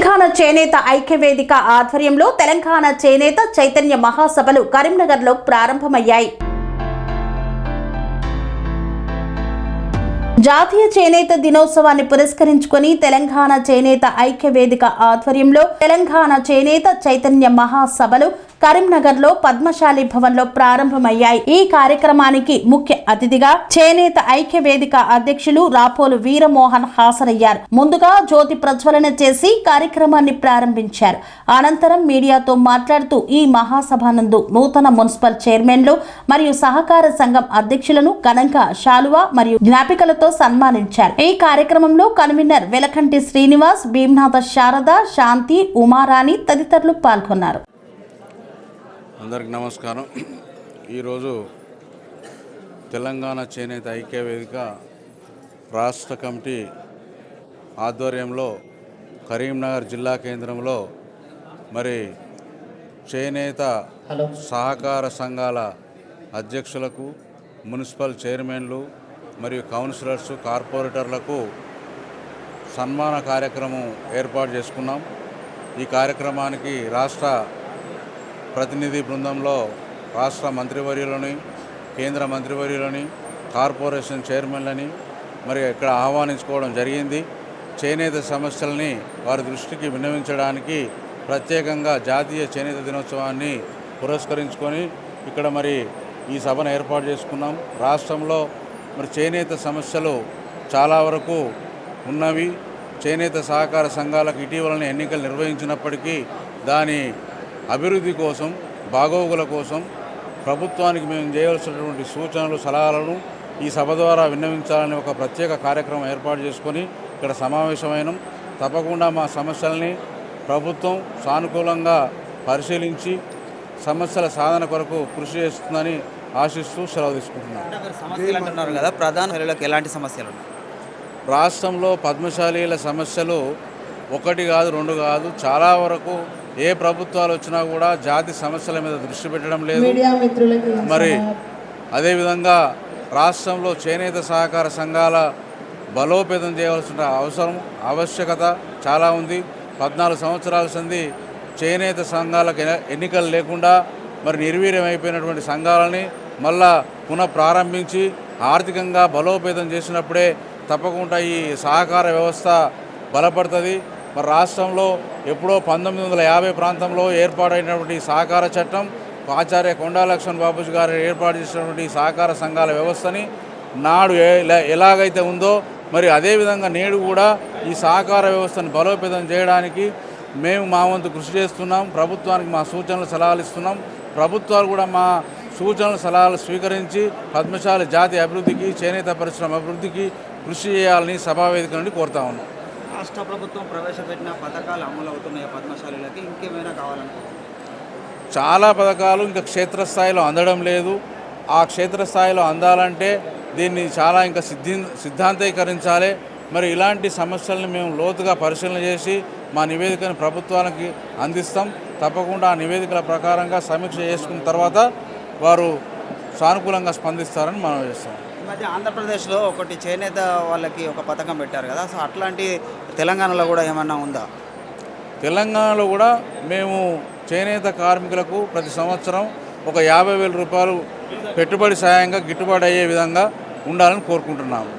తెలంగాణ చేనేత ఐక్యవేదిక ఆధ్వర్యంలో తెలంగాణ చేనేత చైతన్య మహాసభలు కరీంనగర్లో ప్రారంభమయ్యాయి. జాతీయ చేనేత దినోత్సవాన్ని పురస్కరించుకొని తెలంగాణ చేనేత ఐక్యవేదిక ఆధ్వర్యంలో తెలంగాణ చేనేత చైతన్య మహాసభలు కరీంనగర్లో పద్మశాలి భవన్లో ప్రారంభమయ్యాయి. ఈ కార్యక్రమానికి ముఖ్య అతిథిగా చేనేత ఐక్యవేదిక అధ్యక్షులు రాపోలు వీరమోహన్ హాజరయ్యారు. ముందుగా జ్యోతి ప్రజ్వలన చేసి కార్యక్రమాన్ని ప్రారంభించారు. అనంతరం మీడియాతో మాట్లాడుతూ ఈ మహాసభ నందు నూతన మున్సిపల్ చైర్మన్లు మరియు సహకార సంఘం అధ్యక్షులను ఘనంగా శాలువా మరియు జ్ఞాపికలతో సన్మానించారు. ఈ కార్యక్రమంలో కన్వీనర్ వెలకంటి శ్రీనివాస్, భీమ్నాథ శారద, శాంతి, ఉమారాణి తదితరులు పాల్గొన్నారు. అందరికి నమస్కారం. ఈరోజు తెలంగాణ చేనేత ఐక్యవేదిక రాష్ట్ర కమిటీ ఆధ్వర్యంలో కరీంనగర్ జిల్లా కేంద్రంలో మరి చేనేత సహకార సంఘాల అధ్యక్షులకు, మున్సిపల్ చైర్మన్లు మరియు కౌన్సిలర్స్, కార్పొరేటర్లకు సన్మాన కార్యక్రమం ఏర్పాటు చేసుకున్నాం. ఈ కార్యక్రమానికి రాష్ట్ర ప్రతినిధి బృందంలో రాష్ట్ర మంత్రివర్యులని, కేంద్ర మంత్రివర్యులని, కార్పొరేషన్ చైర్మన్లని మరి ఇక్కడ ఆహ్వానించుకోవడం జరిగింది. చేనేత సమస్యలని వారి దృష్టికి విన్నవించడానికి ప్రత్యేకంగా జాతీయ చేనేత దినోత్సవాన్ని పురస్కరించుకొని ఇక్కడ మరి ఈ సభను ఏర్పాటు చేసుకున్నాం. రాష్ట్రంలో మరి చేనేత సమస్యలు చాలా వరకు ఉన్నవి. చేనేత సహకార సంఘాలకు ఇటీవలనే ఎన్నికలు నిర్వహించినప్పటికీ దాని అభివృద్ధి కోసం, బాగోగుల కోసం ప్రభుత్వానికి మేము చేయవలసినటువంటి సూచనలు, సలహాలను ఈ సభ ద్వారా విన్నవించాలని ఒక ప్రత్యేక కార్యక్రమం ఏర్పాటు చేసుకొని ఇక్కడ సమావేశమైనాం. తప్పకుండా మా సమస్యల్ని ప్రభుత్వం సానుకూలంగా పరిశీలించి సమస్యల సాధన కొరకు కృషి చేస్తుందని ఆశిస్తూ సెలవు తీసుకుంటున్నాను. సమస్యలు అంటున్నారు కదా, ప్రధాన ఎలాంటి సమస్యలు ఉన్నాయి? రాష్ట్రంలో పద్మశాలీల సమస్యలు ఒకటి కాదు, రెండు కాదు, చాలా వరకు ఏ ప్రభుత్వాలు వచ్చినా కూడా జాతి సమస్యల మీద దృష్టి పెట్టడం లేదు. మరి అదేవిధంగా రాష్ట్రంలో చేనేత సహకార సంఘాల బలోపేతం చేయవలసిన ఆవశ్యకత చాలా ఉంది. 14 సంవత్సరాల సంది చేనేత సంఘాలకు ఎన్నికలు లేకుండా మరి నిర్వీర్యమైపోయినటువంటి సంఘాలని మళ్ళా పునః ప్రారంభించి ఆర్థికంగా బలోపేతం చేసినప్పుడే తప్పకుండా ఈ సహకార వ్యవస్థ బలపడుతుంది. మరి రాష్ట్రంలో ఎప్పుడో 1950 ప్రాంతంలో ఏర్పాటైనటువంటి సహకార చట్టం, ఆచార్య కొండా లక్ష్మణ్ బాబుజీ గారు ఏర్పాటు చేసినటువంటి సహకార సంఘాల వ్యవస్థని నాడు ఎలాగైతే ఉందో మరి అదేవిధంగా నేడు కూడా ఈ సహకార వ్యవస్థను బలోపేతం చేయడానికి మేము మా వంతు కృషి చేస్తున్నాం. ప్రభుత్వానికి మా సూచనలు, సలహాలు ఇస్తున్నాం. ప్రభుత్వాలు కూడా మా సూచనలు, సలహాలు స్వీకరించి పద్మశాలి జాతి అభివృద్ధికి, చేనేత పరిశ్రమ అభివృద్ధికి కృషి చేయాలని సభావేదిక నుండి కోరుతా ఉన్నాం. రాష్ట్ర ప్రభుత్వం ప్రవేశపెట్టిన పథకాలు అమలు అవుతున్నాయి పద్మశాలీలకి, ఇంకేమైనా కావాలనుకుంటున్నాం? చాలా పథకాలు ఇంకా క్షేత్రస్థాయిలో అందడం లేదు. ఆ క్షేత్రస్థాయిలో అందాలంటే దీన్ని చాలా ఇంకా సిద్ధాంతీకరించాలి. మరి ఇలాంటి సమస్యలను మేము లోతుగా పరిశీలన చేసి మా నివేదికను ప్రభుత్వానికి అందిస్తాం. తప్పకుండా ఆ నివేదికల ప్రకారంగా సమీక్ష చేసుకున్న తర్వాత వారు సానుకూలంగా స్పందిస్తారని మనం చేస్తాం. ఈ మధ్య ఆంధ్రప్రదేశ్లో ఒకటి చేనేత వాళ్ళకి ఒక పథకం పెట్టారు కదా, సో అట్లాంటి తెలంగాణలో కూడా ఏమన్నా ఉందా? తెలంగాణలో కూడా మేము చేనేత కార్మికులకు ప్రతి సంవత్సరం ఒక 50,000 రూపాయలు పెట్టుబడి సాయంగా గిట్టుబాటు అయ్యే విధంగా ఉండాలని కోరుకుంటున్నాము.